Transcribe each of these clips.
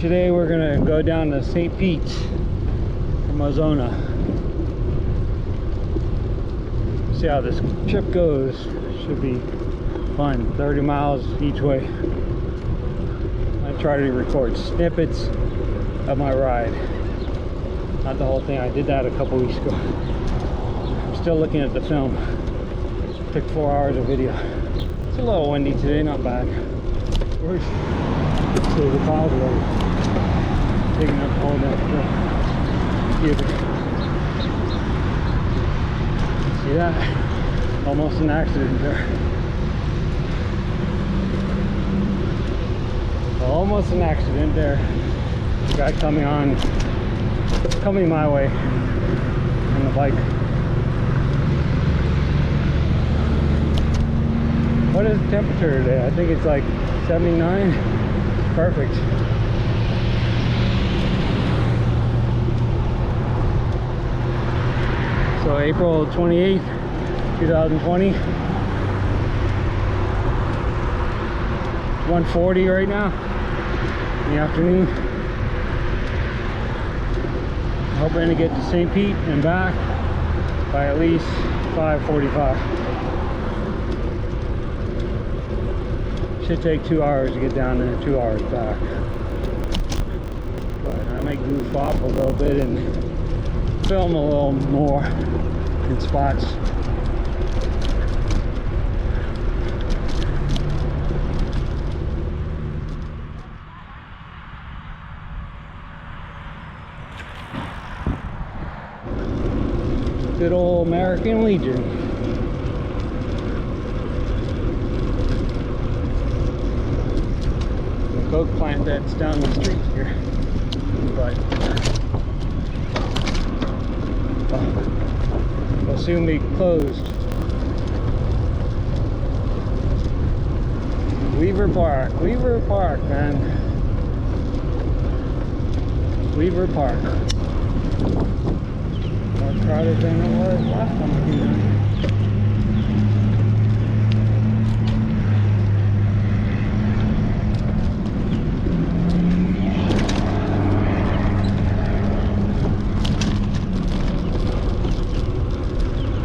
today we're gonna go down to St. Pete's from Ozona. See how this trip goes. Should be fun. 30 miles each way. I try to record snippets of my ride, not the whole thing. I did that a couple weeks ago. I'm still looking at the film. Took 4 hours of video. It's a little windy today, not bad. Where's the clouds are taking up all that stuff. See that? Almost an accident there. Almost an accident there. The guy coming my way on the bike. What is the temperature today? I think it's like 79. Perfect. So April 28th, 2020. 1:40 right now in the afternoon. Hoping to get to St. Pete and back by at least 5:45. Should take 2 hours to get down there, 2 hours back. But I might goof off a little bit and film a little more in spots. Good old American Legion. The coke plant that's down the street here, but will soon be closed. Weever Park, man. Weever Park. More crowded than it was last time I came down here.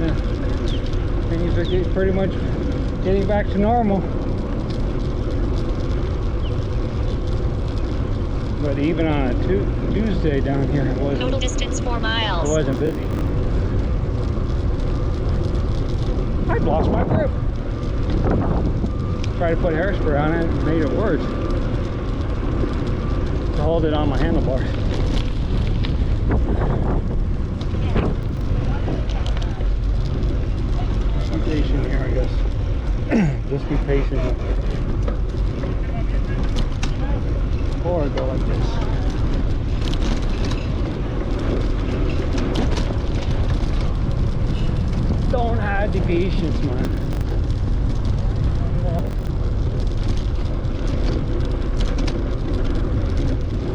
Yeah. Things are pretty much getting back to normal. But even on a Tuesday down here, it wasn't. Total distance 4 miles. It wasn't busy. I've lost my grip. Tried to put hairspray on it, and made it worse. To hold it on my handlebars. Just be patient here, I guess. Just be patient. Or go like this. Don't have the patience, man.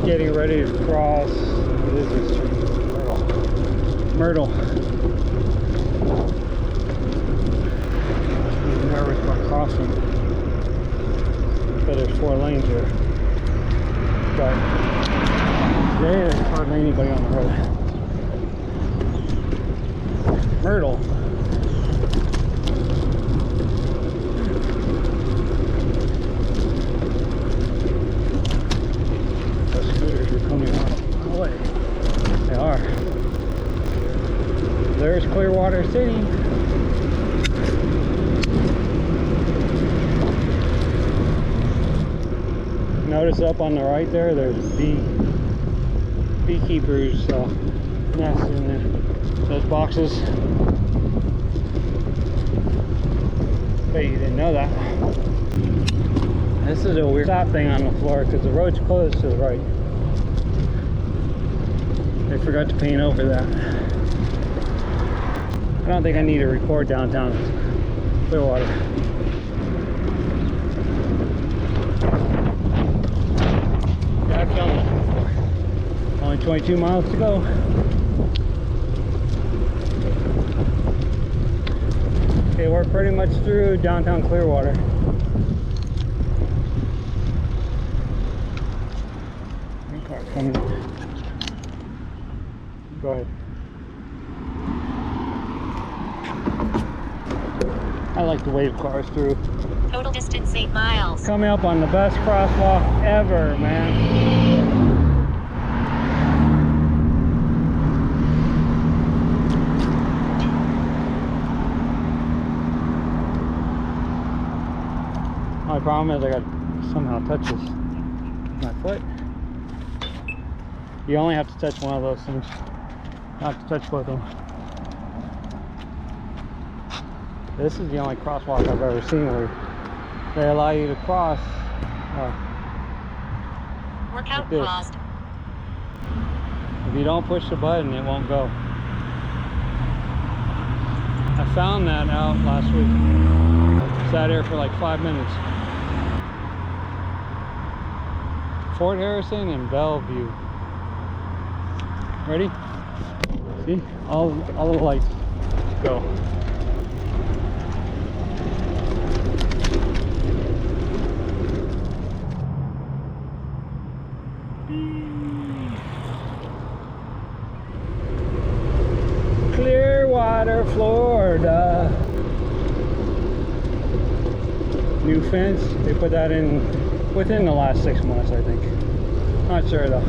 Getting ready to cross. What is this street? Myrtle. I'm nervous about crossing. But there's 4 lanes here. But there's hardly anybody on the road. Myrtle. The scooters are coming on the way. They are. There's Clearwater City. Notice up on the right there, there's beekeepers nest in there. Those boxes. Bet you didn't know that. This is a weird stop thing on the floor because the road's closed to the right. They forgot to paint over that. I don't think I need to record downtown Clearwater. I've done that before. Only 22 miles to go. Okay, we're pretty much through downtown Clearwater. Coming. Go ahead. I like to wave cars through. Total distance 8 miles. Coming up on the best crosswalk ever, man. My problem is I got to somehow touch this with my foot. You only have to touch one of those things. Not to touch both of them. This is the only crosswalk I've ever seen where they allow you to cross. Workout like paused. If you don't push the button, it won't go. I found that out last week. Sat here for like 5 minutes. Fort Harrison and Belleview. Ready? See? All the lights go. Clearwater, Florida. New fence. They put that in within the last 6 months, I think. Not sure though.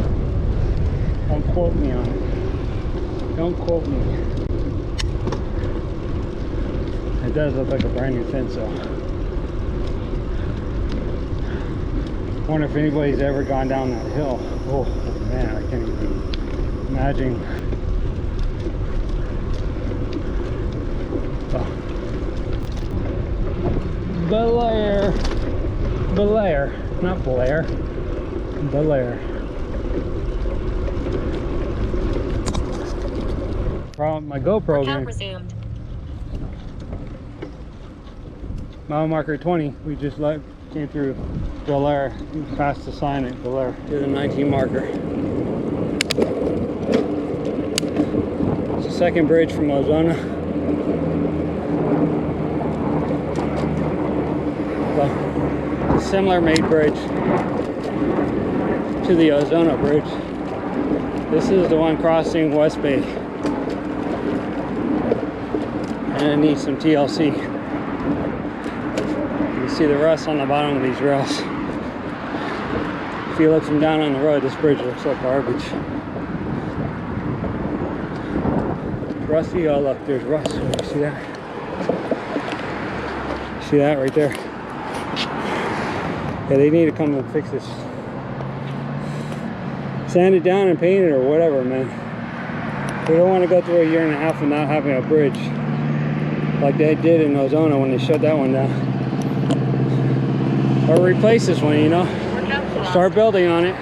Don't quote me on it. Don't quote me. It does look like a brand new fence though. Wonder if anybody's ever gone down that hill. Oh man, I can't even imagine. Oh. Bellair, not Blair. Bellair. My GoPro Workout resumed. Mile marker 20. We just came through Bellair. We passed the sign at Bellair. Did a 19 marker. It's the second bridge from Ozona. Well, a similar made bridge to the Ozona Bridge. This is the one crossing West Bay. And it needs some TLC. You can see the rust on the bottom of these rails. If you look from down on the road, this bridge looks like garbage. It's rusty. Oh look, there's rust. You see that? See that right there? Yeah, they need to come and fix this. Sand it down and paint it or whatever, man. We don't want to go through a 1.5 years of not having a bridge like they did in Ozona when they shut that one down. Or replace this one, you know. Start building on it.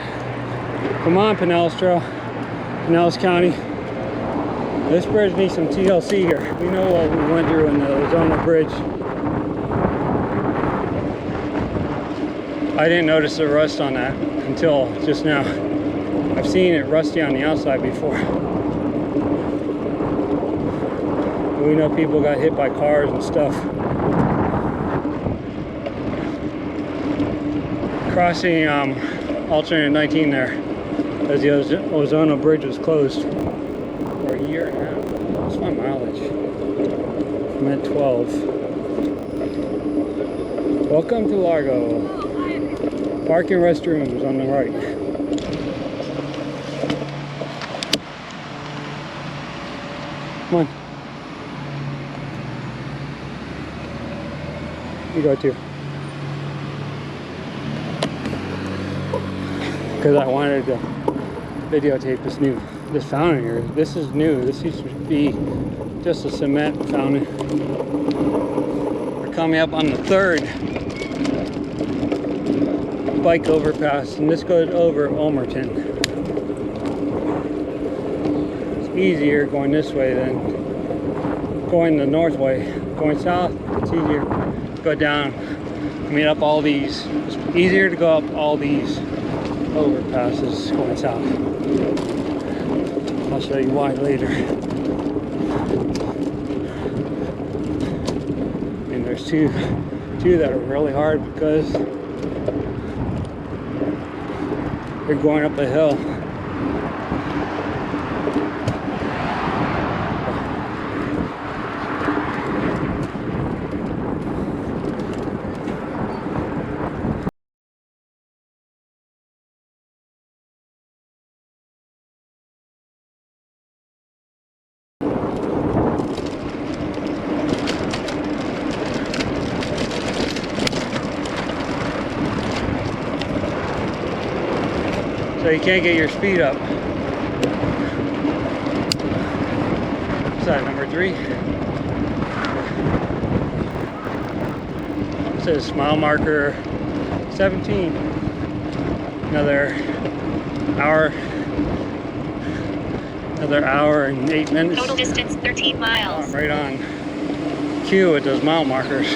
Come on, Pinellas Trail, Pinellas County. This bridge needs some TLC here. We know what we went through in the Ozona Bridge. I didn't notice the rust on that until just now. I've seen it rusty on the outside before. We know people got hit by cars and stuff. Crossing alternate 19 there, as the Ozona Bridge was closed for 1.5 years. What's my mileage? I'm at 12. Welcome to Largo. Parking restrooms on the right. Come on. You go too. Because I wanted to videotape this fountain here. This is new. This used to be just a cement fountain. We're coming up on the 3rd bike overpass, and this goes over Ulmerton. It's easier going this way than going the north way. Going south, it's easier to go down. I mean, up all these. It's easier to go up all these overpasses going south. I'll show you why later. And there's two that are really hard because they're going up a hill. you can't get your speed up. What's that, number 3? It says mile marker 17. Another hour and 8 minutes. Total distance 13 miles. I'm right on cue with those mile markers.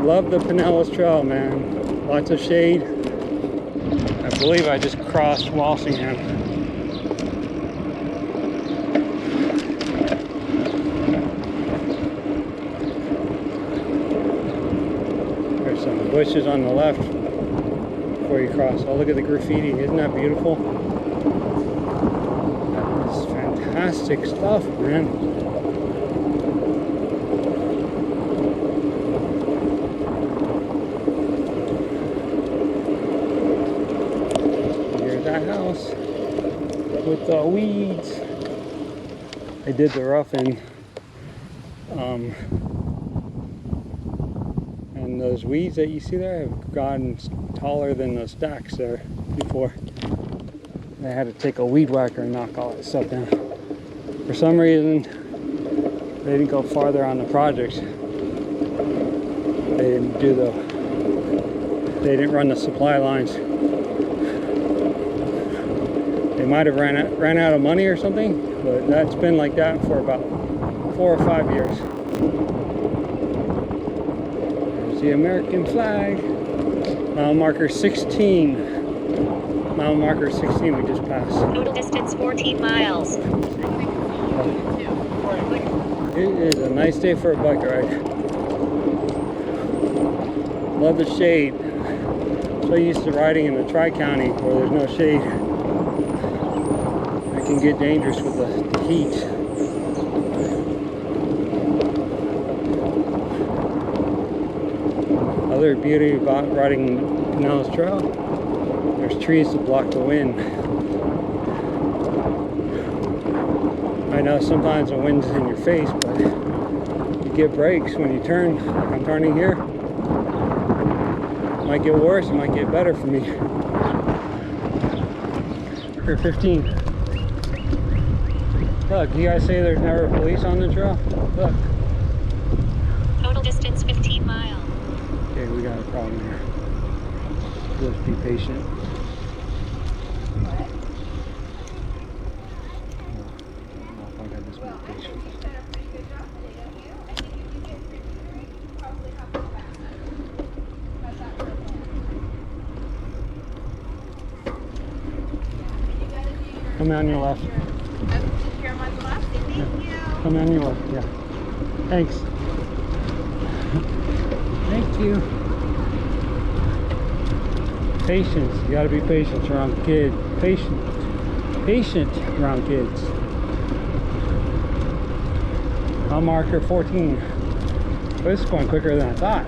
Love the Pinellas Trail, man. Lots of shade. I believe I just crossed Walsingham. There's some bushes on the left before you cross. Oh, look at the graffiti. Isn't that beautiful? That is fantastic stuff, man. House with the weeds. I did the roughing, and those weeds that you see there have gotten taller than the stacks there before. I had to take a weed whacker and knock all that stuff down. For some reason, they didn't go farther on the project. They didn't run the supply lines. They might have ran out of money or something, but that's been like that for about 4 or 5 years. There's the American flag. Mile marker 16. Mile marker 16 we just passed. Total distance 14 miles. It is a nice day for a bike ride. Love the shade. So used to riding in the Tri-County where there's no shade. Can get dangerous with the heat. Other beauty about riding Pinellas Trail, there's trees to block the wind. I know sometimes the wind's in your face, but you get breaks when you turn. Like I'm turning here. It might get worse, it might get better for me. 15. Look, you guys say there's never police on the trail? Look. Total distance 15 miles. Okay, we got a problem here. Let's be patient. I got this much patience. Come on your left. Come on your left, yeah. Thanks. Thank you. Patience. You gotta be patient around kids. Patient around kids. Mile marker 14. This is going quicker than I thought.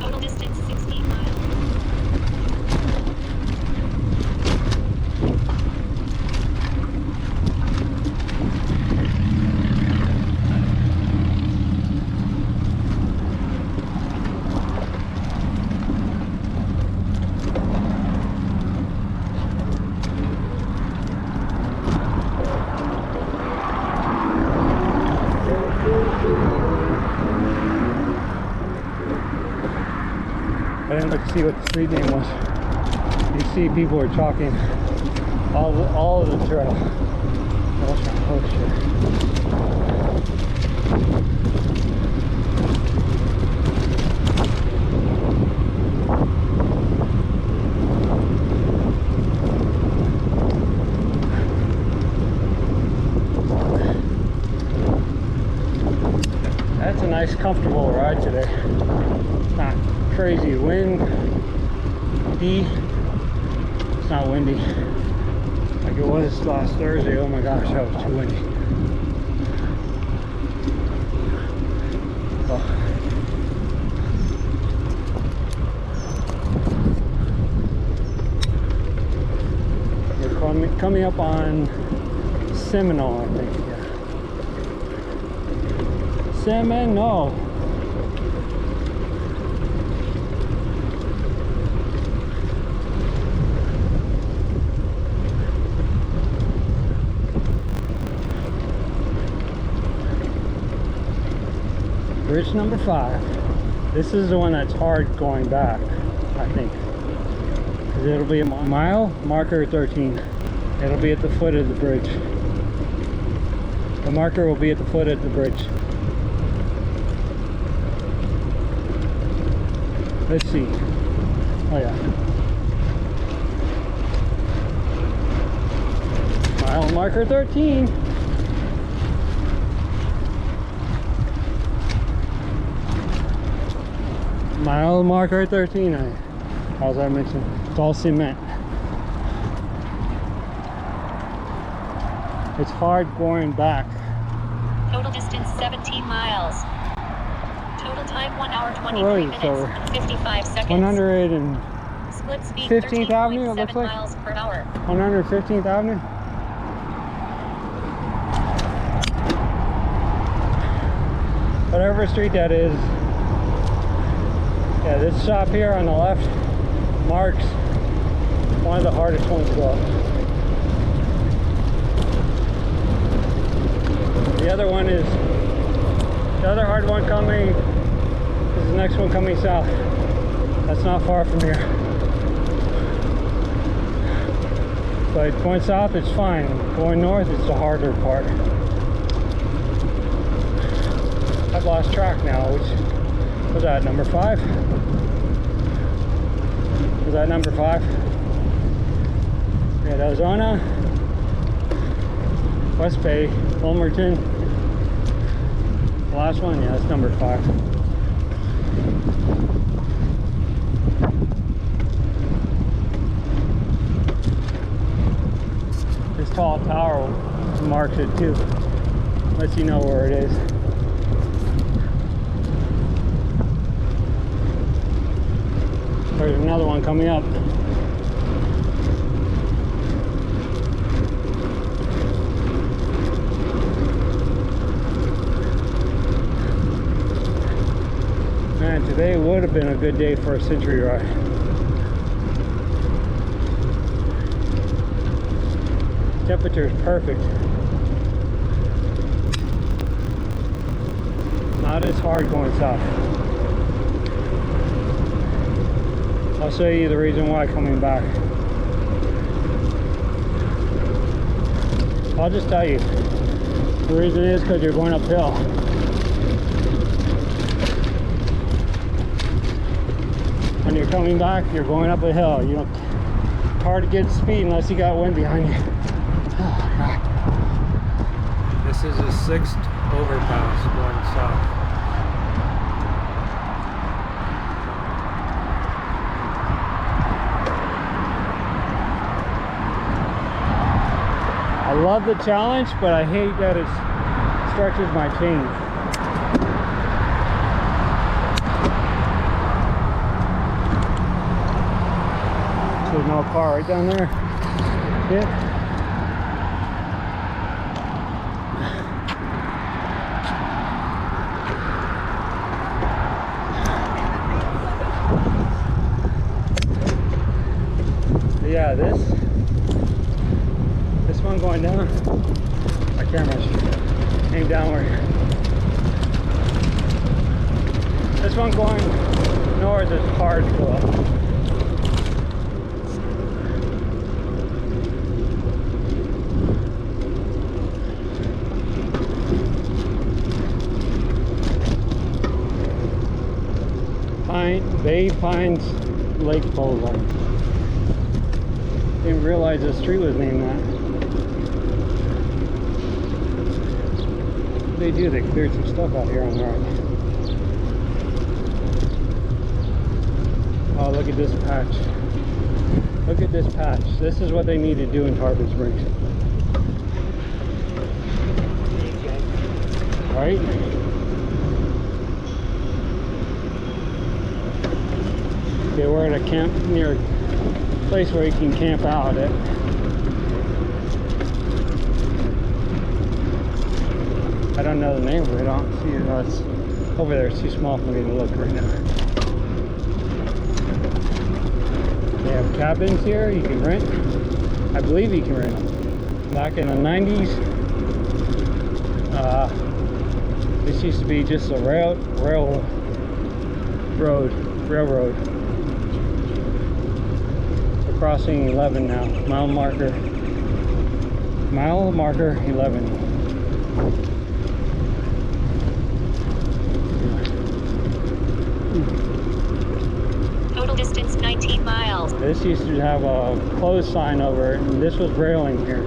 Total distance 16 miles. I didn't look to see what the street name was. You see people are chalking all of the trail. Oh shit. That's a nice comfortable ride today. Not crazy wind. It's not windy like it was last Thursday. Oh my gosh, that was too windy. Oh. We're coming up on Seminole, I think. Yeah. Seminole. bridge number 5. This is the one that's hard going back, I think. Because it'll be a mile marker 13. It'll be at the foot of the bridge. The marker will be at the foot of the bridge. Let's see. Oh yeah. Mile marker 13. Mile marker 13. As I mentioned, it's all cement. It's hard going back. Total distance 17 miles. Total time 1 hour 23 minutes and 55 seconds. 100 and Split speed 15th Avenue, it looks 13.7 like. miles per hour. 115th Avenue. Whatever street that is. Yeah, this shop here on the left marks one of the hardest ones to go up. The other one is, the other hard one coming is the next one coming south. That's not far from here. But going south it's fine. Going north it's the harder part. I've lost track now, which was that, number 5? Was that number 5? We had Ozona, West Bay, Ulmerton. The last one, yeah, that's number 5. This tall tower marks it too. Lets you know where it is. There's another one coming up. Man, today would have been a good day for a century ride. Temperature is perfect. Not as hard going south. I'll show you the reason why coming back. I'll just tell you. The reason is because you're going uphill. When you're coming back, you're going up a hill. You don't, it's hard to get speed unless you got wind behind you. Oh, God. This is the 6th overpass going south. I love the challenge, but I hate that it stretches my chain. There's no car right down there. Yeah. Yeah, this one going down. My camera's aimed downward. This one going north is hard to go up. Bay Pines Lake Boulevard. Didn't realize the street was named that. They do, they cleared some stuff out here on the right. Oh, look at this patch. Look at this patch. This is what they need to do in Tarpon Springs. Right? Okay, we're at a camp near a place where you can camp out at. I don't know the name of it. I don't see it. Oh, it's over there. It's too small for me to look right now. They have cabins here you can rent. I believe you can rent them. Back in the 90s, This used to be just a railroad. We're crossing 11 now. Mile marker 11. Total distance 19 miles. This used to have a closed sign over it, and this was railing here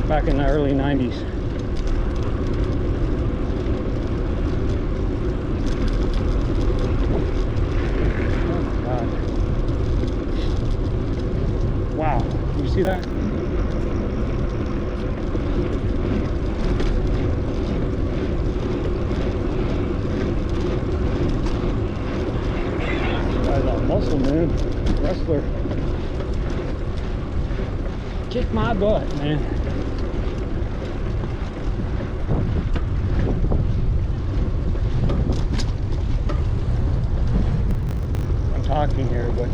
back in the early 90s. Oh my God. Wow, you see that? Muscle man, wrestler. Kick my butt, man. I'm talking here, but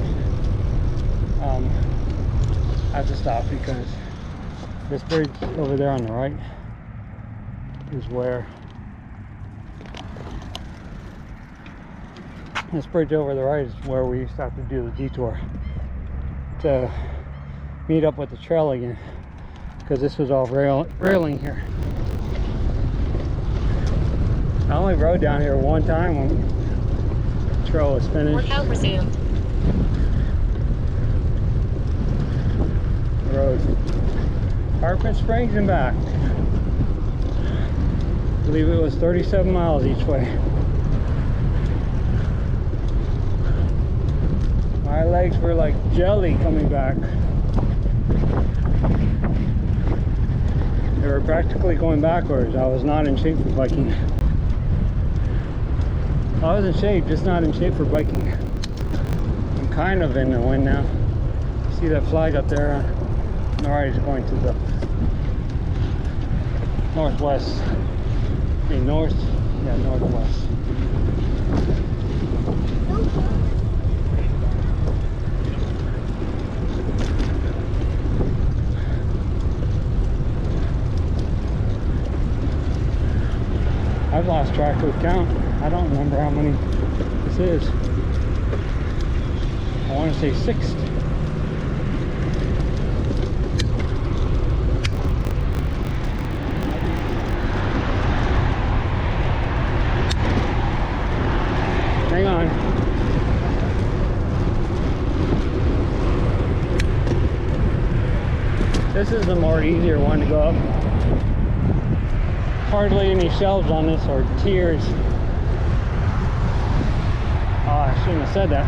I have to stop because this bridge over there on the right is where this bridge over the right is where we used to have to do the detour to meet up with the trail again, because this was all railing here. I only rode down here one time when the trail was finished. Workout resumed. Road Hartman Springs and back. I believe it was 37 miles each way. My legs were like jelly coming back. They were practically going backwards. I was not in shape for biking. I was in shape, just not in shape for biking. I'm kind of in the wind now. See that flag up there? Alright, it's going to the northwest. I mean north, yeah, northwest. I've lost track of count. I don't remember how many this is. I want to say 6. Hang on. This is the more easier one to go up. Hardly any shelves on this or tiers. Oh, I shouldn't have said that.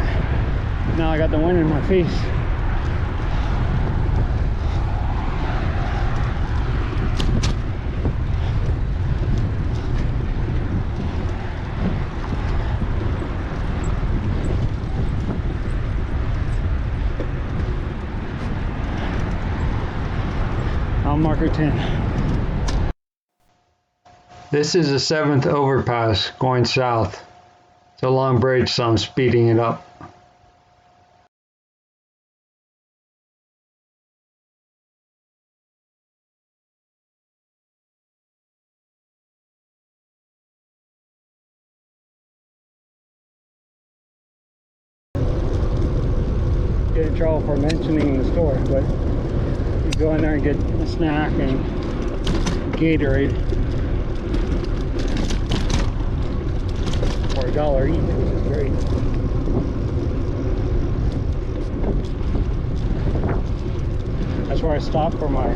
Now I got the wind in my face. Mile marker 10. This is the 7th overpass going south. It's a long bridge, so I'm speeding it up. Get in trouble for mentioning the store, but you go in there and get a snack and Gatorade. For $1 each, which is great. That's where I stopped for my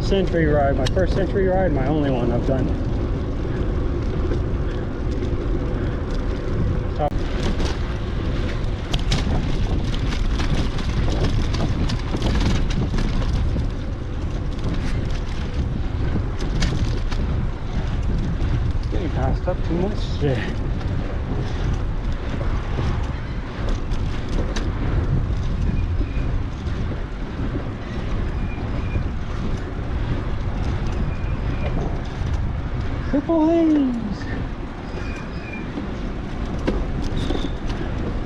century ride, my first century ride, my only one I've done. Getting passed up too much today. Triple A's.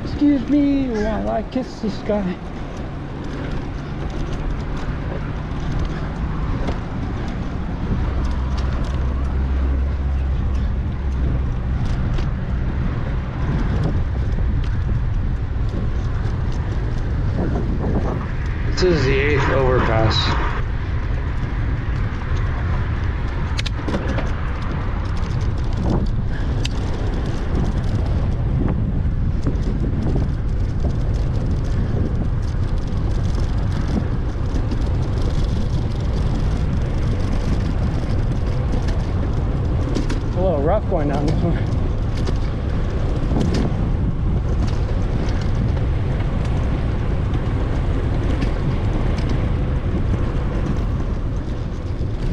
Excuse me while I kiss this guy. overpass. A little rough going down this one.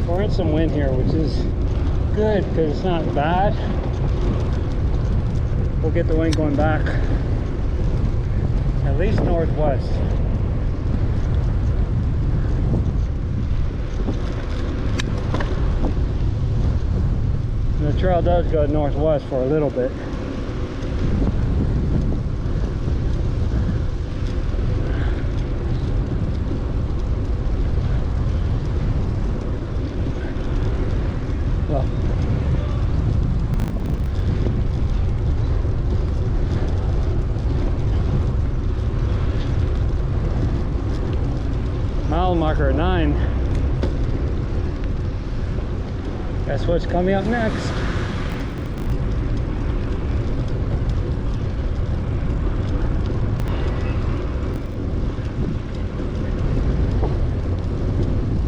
We're in some wind here, which is good because it's not bad. We'll get the wind going back, at least northwest. And the trail does go northwest for a little bit. Well, mile marker 9. Guess what's coming up next?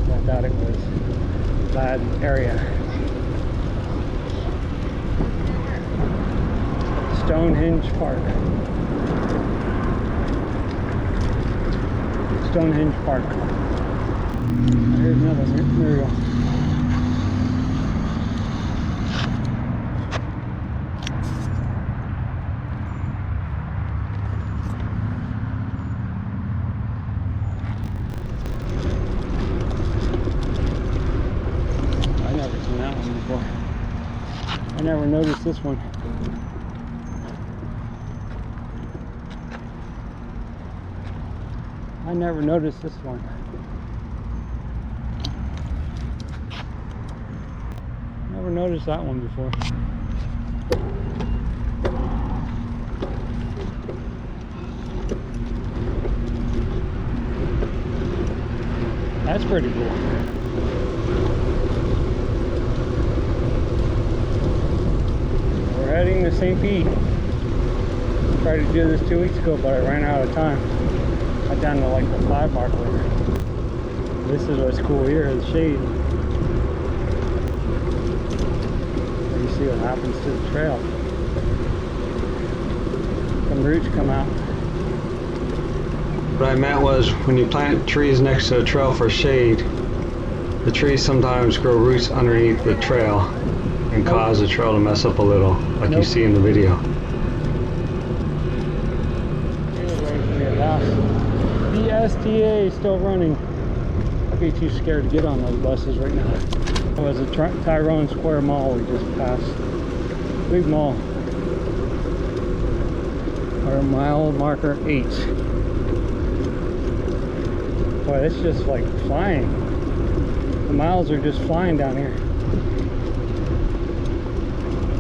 I thought it was a bad area. Stonehenge Park. Stonehenge Park. Here's another Murial. I've never seen that one before. I never noticed this one. I never noticed this one. Never noticed that one before. That's pretty cool. We're heading to St. Pete. Tried to do this 2 weeks ago, but I ran out of time. I down to like the 5 marker. This is what's cool here, the shade. You see what happens to the trail. Some roots come out. What I meant was when you plant trees next to a trail for shade, the trees sometimes grow roots underneath the trail and cause the trail to mess up a little, like you see in the video. The STA is still running. I'd be too scared to get on those buses right now. It was a Tyrone Square Mall we just passed. Big mall. Our mile marker 8. Boy, it's just like flying. The miles are just flying down here.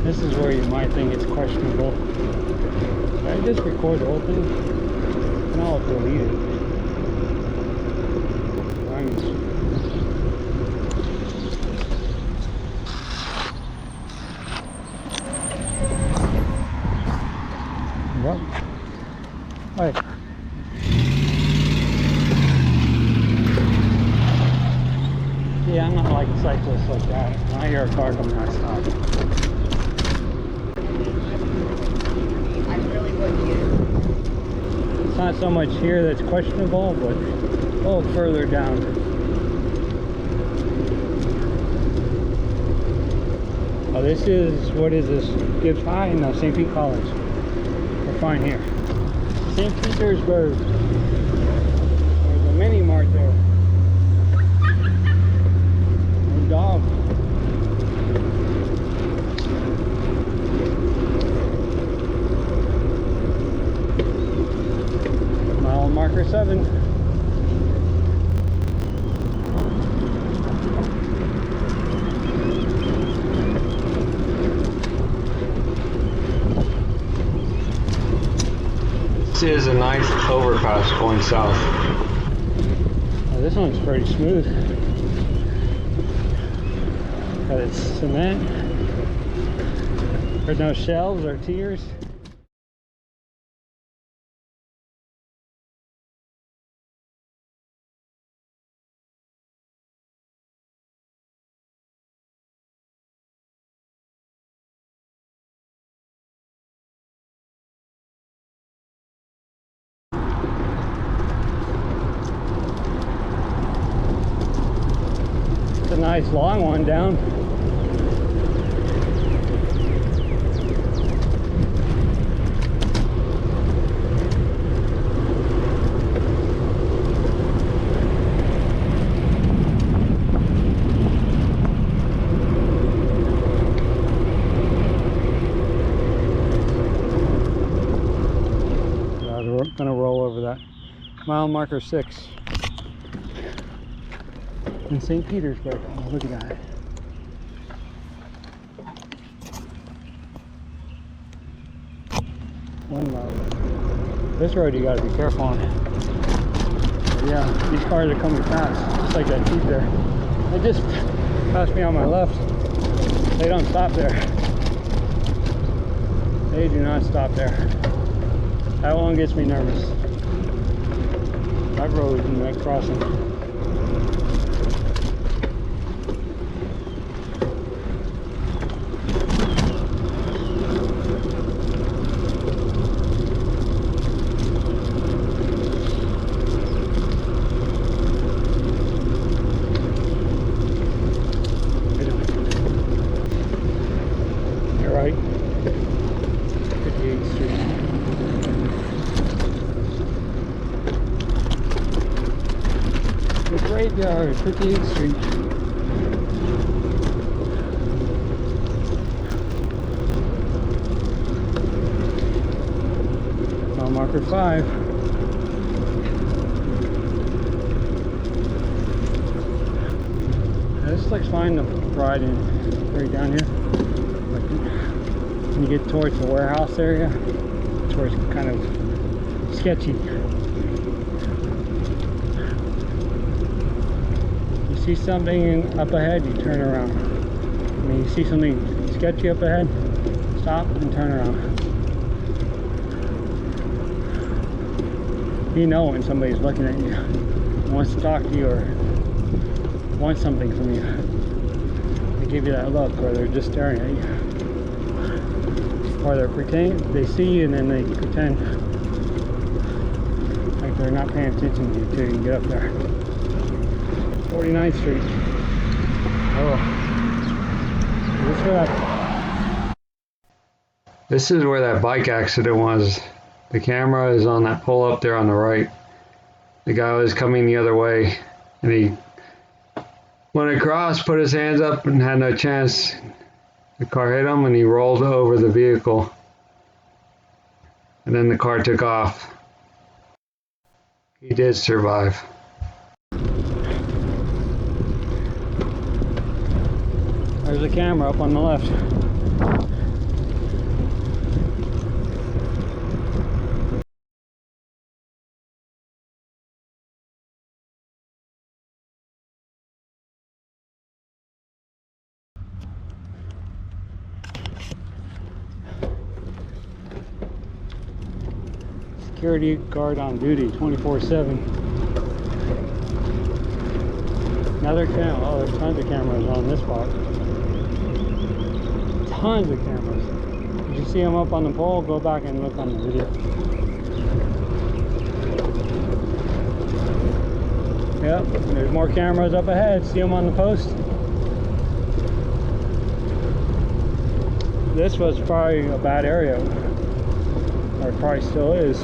This is where you might think it's questionable. Did I just record the whole thing? No, I'll delete it. Yep. Right. Yeah, I'm not like a cyclist like that. When I hear a car coming, I stop. I really wouldn't use. It's not so much here that's questionable, but a little further down. Oh, this is, what is this? Gibbs High? No, St. Pete College. We're fine here. St. Petersburg. There's a mini mart there. No dog. Mile marker 7. This is a nice overpass going south. Now, this This one's pretty smooth. Got its cement. There's no shelves or tiers. It's a nice long one down. I'm gonna roll over that. Mile marker 6 in St. Petersburg. Oh, look at that. One mile. This road you gotta be careful on. But yeah, these cars are coming fast. Just like that Jeep there. They just passed me on my left. They don't stop there. They do not stop there. That one gets me nervous. That road and that crossing. You're right. 58th Street. Graveyard, 58th Street. Mile marker 5. This looks fine to ride in right down here. Like when you get towards the warehouse area, it's where it's kind of sketchy. See something up ahead, you turn around. I mean, you see something sketchy up ahead, stop and turn around. You know when somebody's looking at you, wants to talk to you, or wants something from you. They give you that look, or they're just staring at you. Or they're pretending, they see you and then they pretend like they're not paying attention to you until you get up there. 49th Street. Oh. This is where that bike accident was. The camera is on that pole up there on the right. The guy was coming the other way and he went across, put his hands up and had no chance. The car hit him and he rolled over the vehicle. And then the car took off. He did survive. There's a camera up on the left. Security guard on duty 24/7. Another camera. Oh, there's tons of cameras on this spot. Tons of cameras. Did you see them up on the pole? Go back and look on the video. Yep, there's more cameras up ahead. See them on the post? This was probably a bad area. Or it probably still is.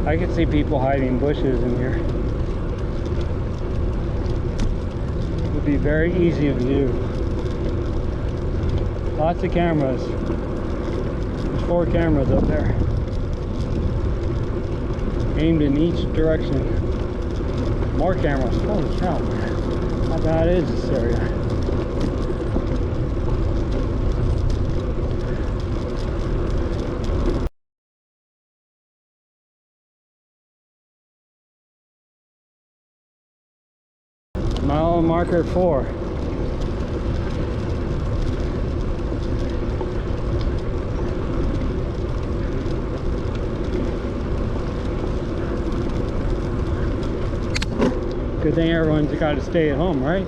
I can see people hiding bushes in here. It would be very easy to do. Lots of cameras. There's 4 cameras up there. Aimed in each direction. More cameras. Holy cow. How bad is this area? Mile marker 4. Good thing everyone's got to stay at home, right?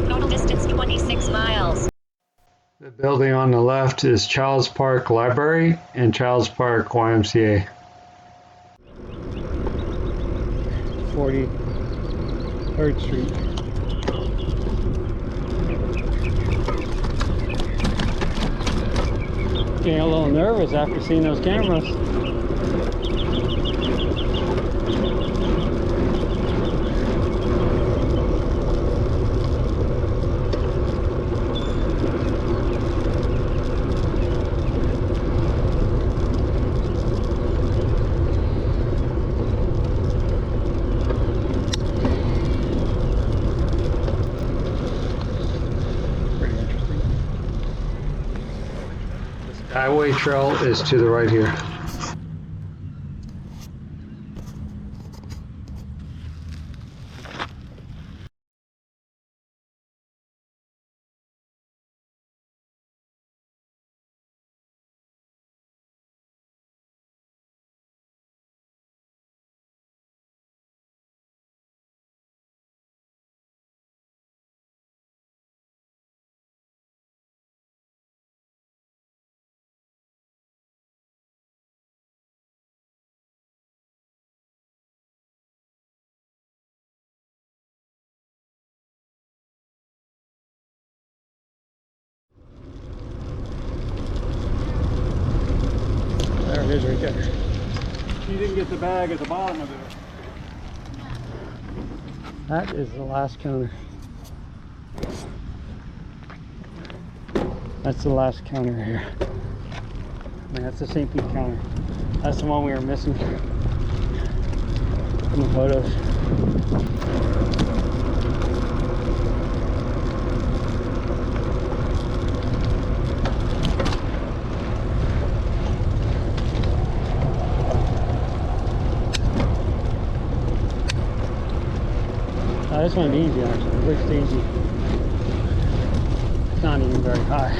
Total distance 26 miles. The building on the left is Childs Park Library and Childs Park YMCA. 43rd Street. Getting a little nervous after seeing those cameras. Highway Trail is to the right here. There it is right there. You didn't get the bag at the bottom of it. That is the last counter. That's the last counter here. I mean, that's the St. Pete counter. That's the one we were missing from the photos. This one's easy actually, it looks easy. It's not even very high.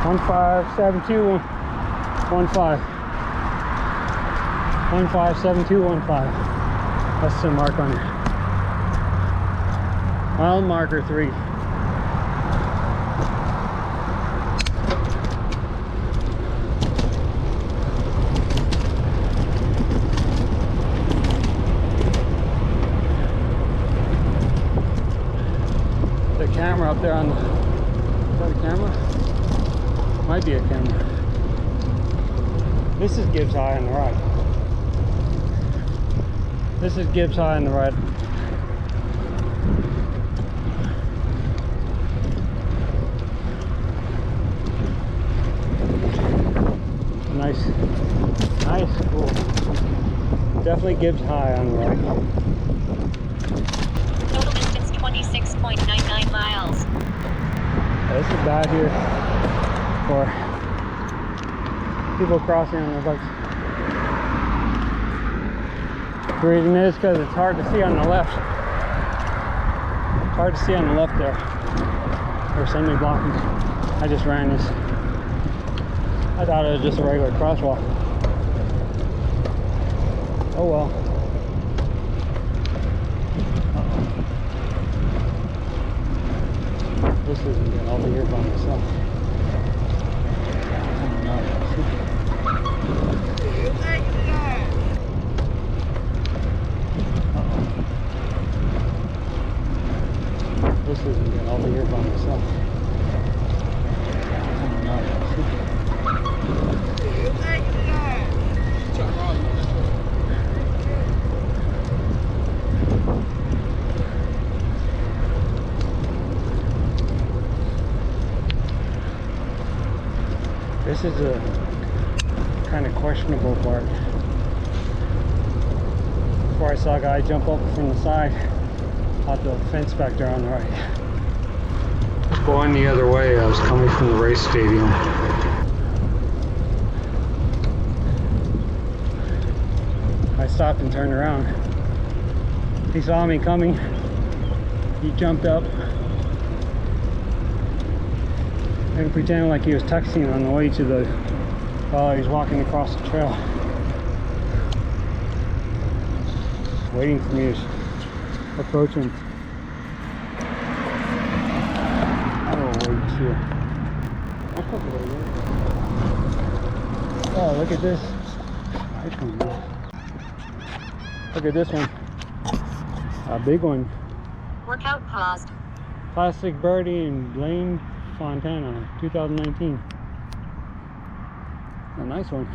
One 157215. That's the mark on it. Mile marker 3. The camera up there on the... Is that a camera? Might be a camera. This is Gibbs High on the right. This is Gibbs High on the right. Nice, cool. Definitely Gibbs High on the right. Total distance 26.99 miles. This is bad here for people crossing on their bikes. The reason is because it's hard to see on the left. It's hard to see on the left there. There's so many blockings. I just ran this. I thought it was just a regular crosswalk. Oh well. This isn't good. I'll be here by myself. This isn't good. I'll be here by myself. This is a kind of questionable part. Before I saw a guy jump up from the side out the fence back there on the right. Going the other way, I was coming from the race stadium. I stopped and turned around. He saw me coming. He jumped up and pretended like he was texting on the way to the, while he was walking across the trail. Waiting for me to approach him. Oh, look at this. Nice one, man. Look at this one. A big one. Workout paused. Plastic Birdie in Blaine, Fontana, 2019. A nice one.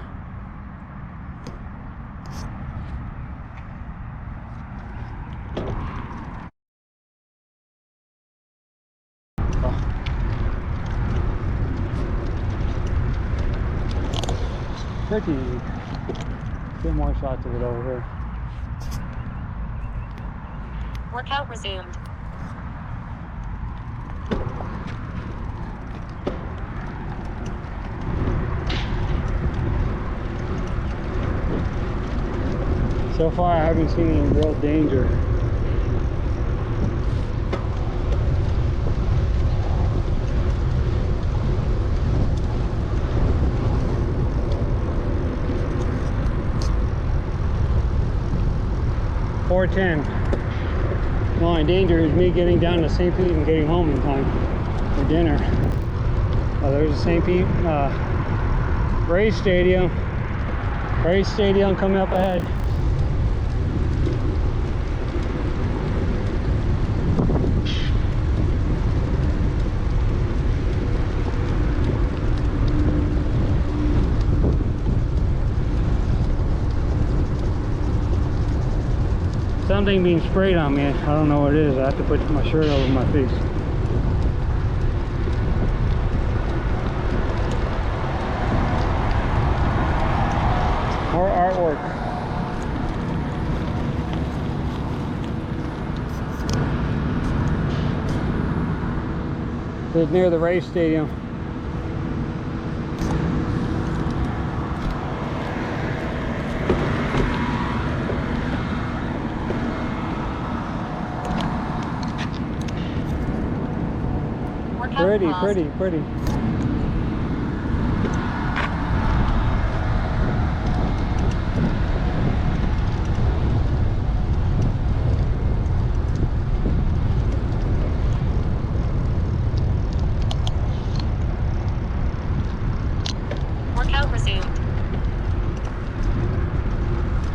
Pretty. Get more shots of it over here. Workout resumed. So far, I haven't seen any real danger. .410. The only danger is me getting down to St. Pete and getting home in time for dinner. Oh, there's a St. Pete race stadium. Race stadium coming up ahead. Something being sprayed on me. I don't know what it is. I have to put my shirt over my face. More artwork. This is near the race stadium. Pretty, pretty, pretty. Workout resumed.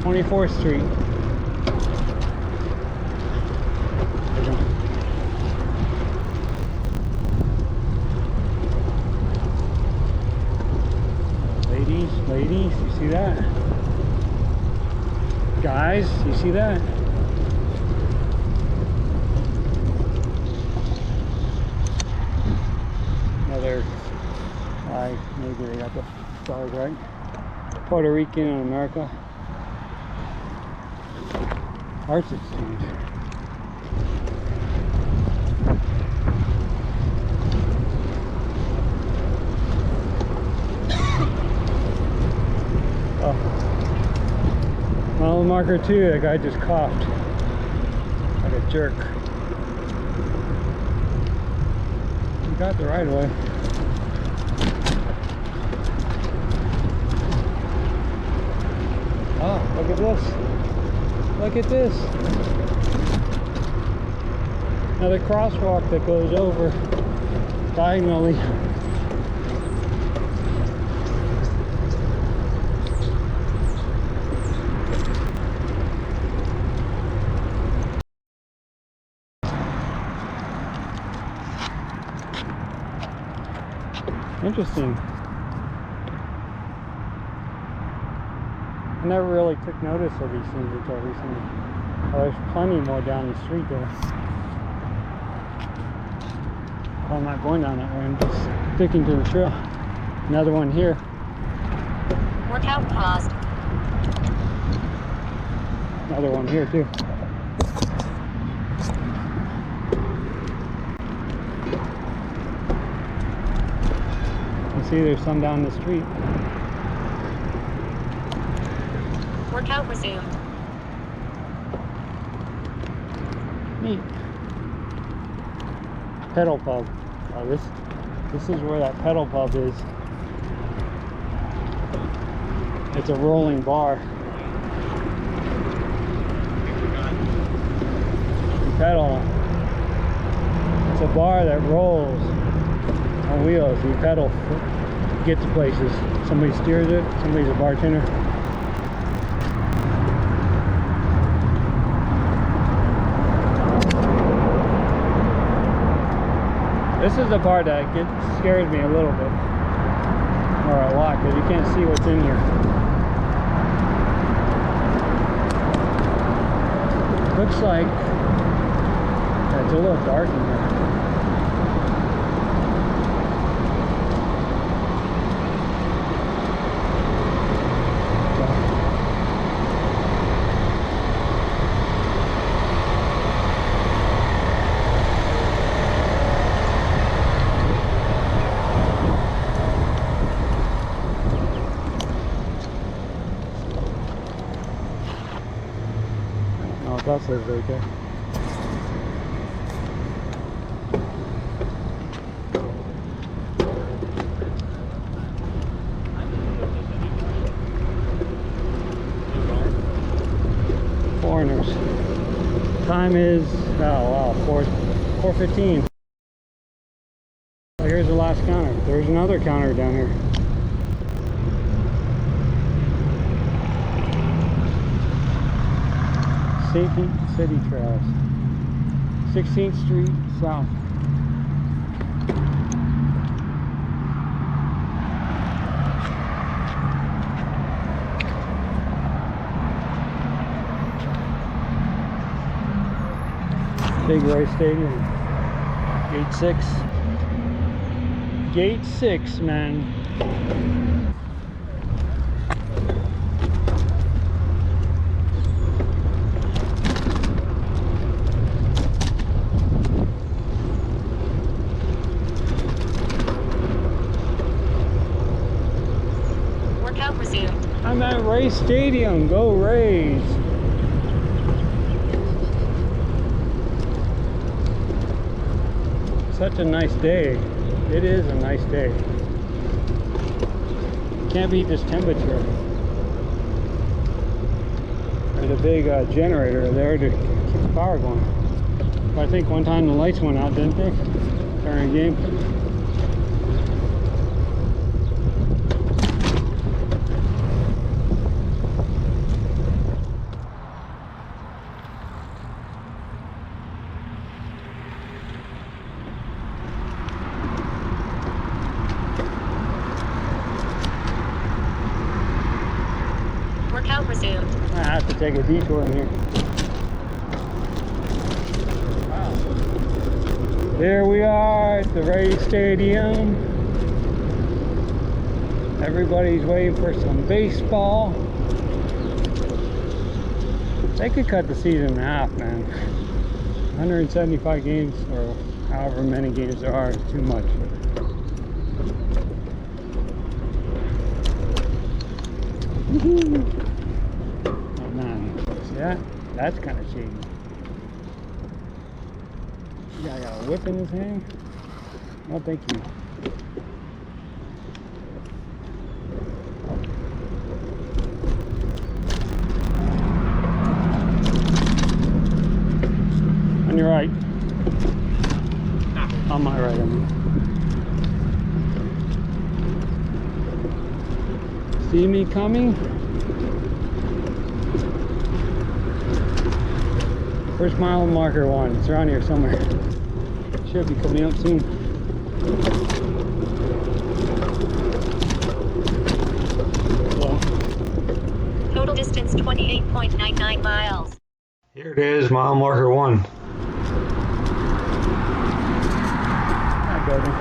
24th Street. Ladies, you see that? Guys, you see that? Another flag, maybe they got the stars right. Puerto Rican in America. Arts Exchange. Mile marker 2, that guy just coughed like a jerk. You got the right of way. Oh, look at this. Look at this. Another crosswalk that goes over diagonally. Interesting. I never really took notice of these things until recently. Oh, there's plenty more down the street there. Well, I'm not going down that way, I'm just sticking to the trail. Another one here. Workout paused. Another one here too. You see there's some down the street. Workout resumed. Neat. Pedal pub. Oh, this is where that pedal pub is. It's a rolling bar. You pedal. It's a bar that rolls on wheels. You pedal, get to places. Somebody steers it. Somebody's a bartender. This is the part that scares me a little bit, or a lot, because you can't see what's in here. Looks like it's a little dark in here. That says right there. Foreigners. Time is, oh wow, 4:15. Oh, here's the last counter. There's another counter down here. City Trails, 16th Street South. Big race stadium. Gate 6. Gate 6, man. I'm at Race Stadium. Go Rays! Such a nice day. It is a nice day. Can't beat this temperature. There's a big generator there to keep the power going. But I think one time the lights went out, didn't they? During a game. Resumed. I have to take a detour in here. Wow. There we are at the Rays Stadium. Everybody's waiting for some baseball. They could cut the season in half, man. 175 games, or however many games there are, is too much. Yeah, that's kind of shady. Guy got a whip in his hand? No, thank you. On your right. On my right, I mean. See me coming? Where's mile marker 1? It's around here somewhere. Should be coming up soon. Well, Total distance 28.99 miles. Here it is, mile marker 1. That building.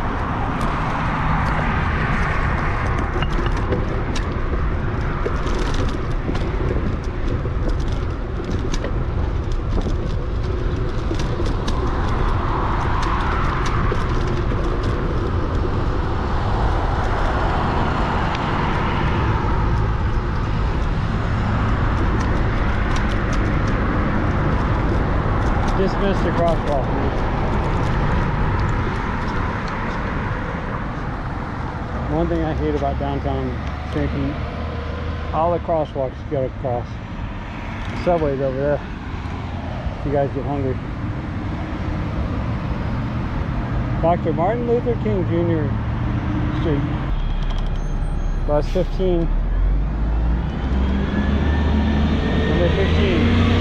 miss the crosswalk. One thing I hate about downtown, thinking all the crosswalks you gotta cross. The subway's over there. If you guys get hungry. Dr. Martin Luther King Jr. Street. Bus 15. Number 15.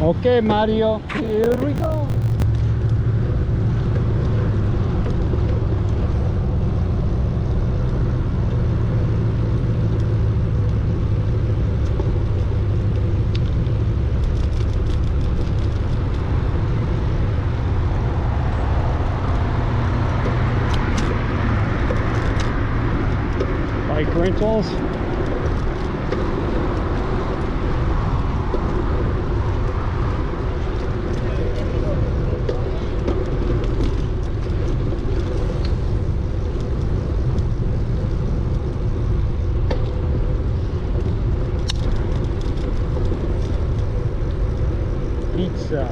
Okay, Mario, here we go. Bike rentals. Pizza. I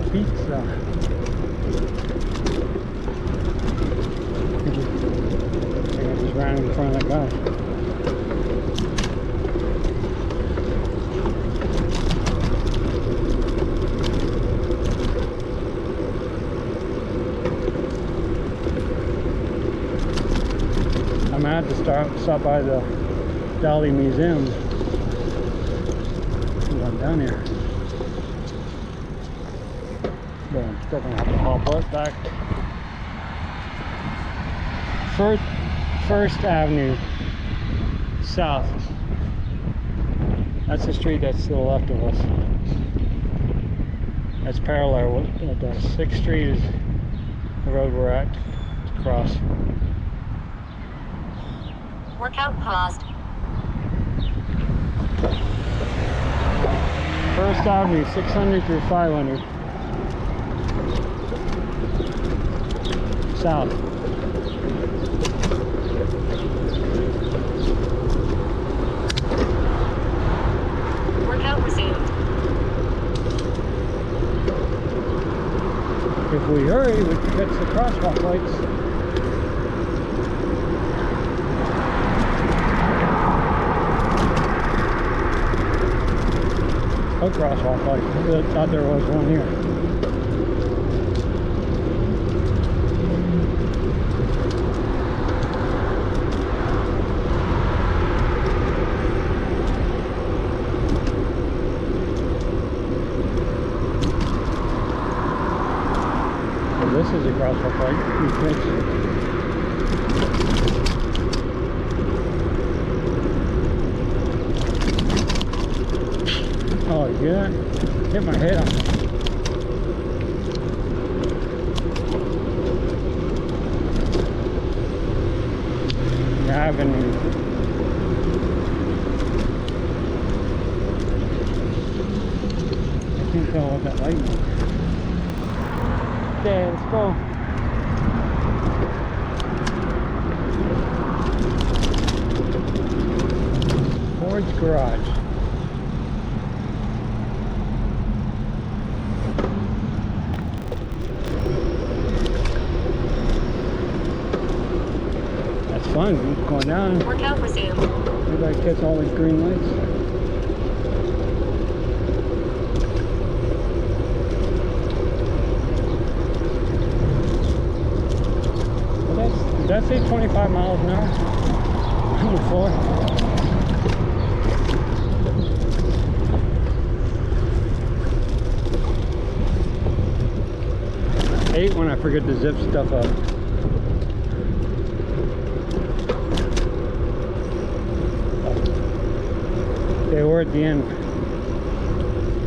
think I just ran in front of that guy. I'm gonna have to stop by the Dolly Museum. I'm down here. But I'm still gonna have to haul butt back. First Avenue South. That's the street that's to the left of us. That's parallel with 6th Street is the road we're at to cross. Workout paused. First Avenue, 600 through 500. South. Workout resumed. If we hurry, we can catch the crosswalk lights. Oh, crosswalk light. I thought there was one here. Well, this is a crosswalk light. You think? Oh, you hear that? Hit my head on it. Yeah, I've been... I can't tell what that light is. Okay, let's go. Ford's Garage. Fun, going down. Workout resumed. Maybe I catch all these green lights. Well, did that say 25 miles an hour? Before. I hate when I forget to zip stuff up. Okay, we're at the end.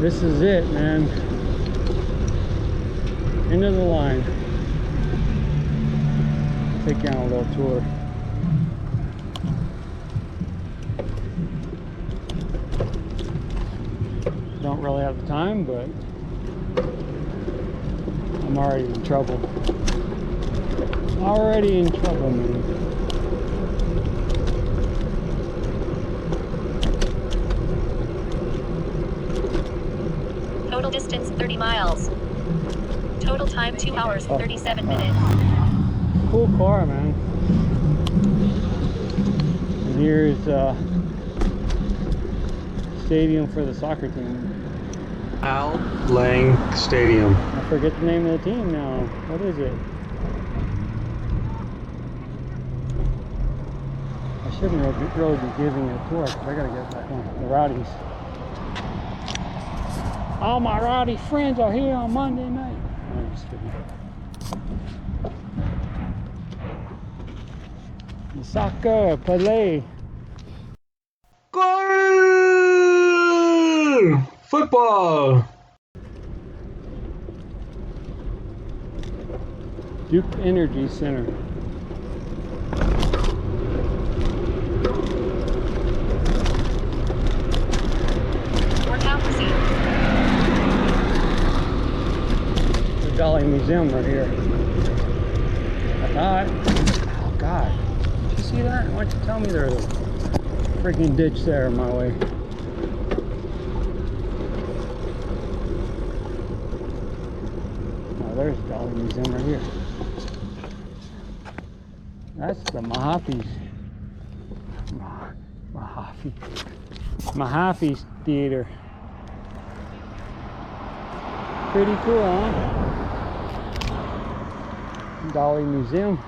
This is it, man. End of the line. Take you on a little tour. Don't really have the time, but I'm already in trouble. Already in trouble, man. Total distance 30 miles. Total time 2 hours 37 minutes. Cool car, man. And here's stadium for the soccer team. Al Lang Stadium. I forget the name of the team now. What is it? I shouldn't really be giving a tour because I gotta get back on the Rowdies. All my Rowdy friends are here on Monday night. No, I'm just kidding. The soccer, play. Goal! Football! Duke Energy Center. Workout resumed. The Dolly Museum right here. I thought. Oh God. Did you see that? Why don't you tell me there's a freaking ditch there in my way? Oh, there's the Dolly Museum right here. That's the Mahaffey's Theater. Pretty cool, huh? Dolly Museum.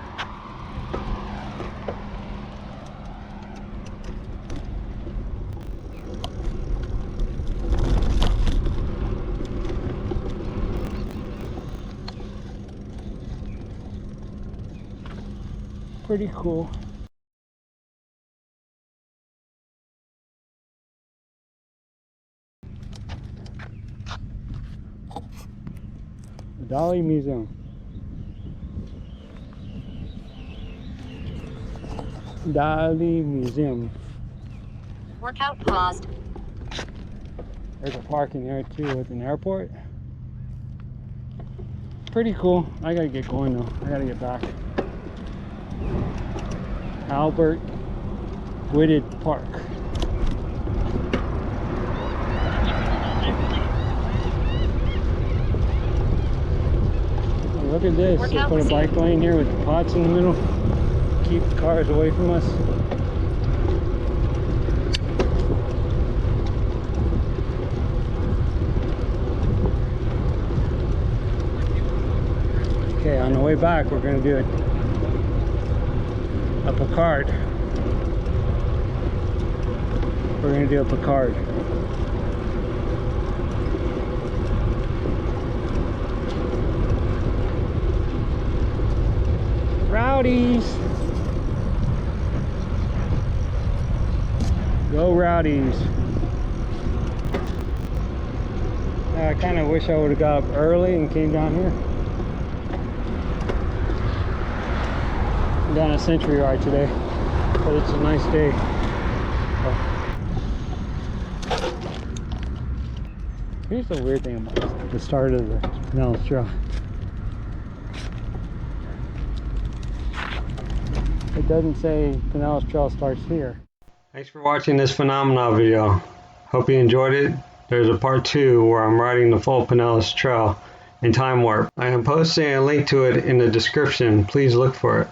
Pretty cool. The Dolly Museum. Dolly Museum. Workout paused. There's a park in there too with an airport. Pretty cool. I gotta get going though. I gotta get back. Albert Whitted Park. Oh, look at this. They put a bike lane here with pots in the middle. Keep the cars away from us. Okay, on the way back we're going to do it. A Picard. We're going to do a Picard. Rowdies! Go Rowdies! I kind of wish I would have got up early and came down here. Down a Century ride today, but it's a nice day. Oh. Here's the weird thing about the start of the Pinellas Trail. It doesn't say Pinellas Trail starts here. Thanks for watching this phenomena video. Hope you enjoyed it. There's a part 2 where I'm riding the full Pinellas Trail in time warp. I am posting a link to it in the description. Please look for it.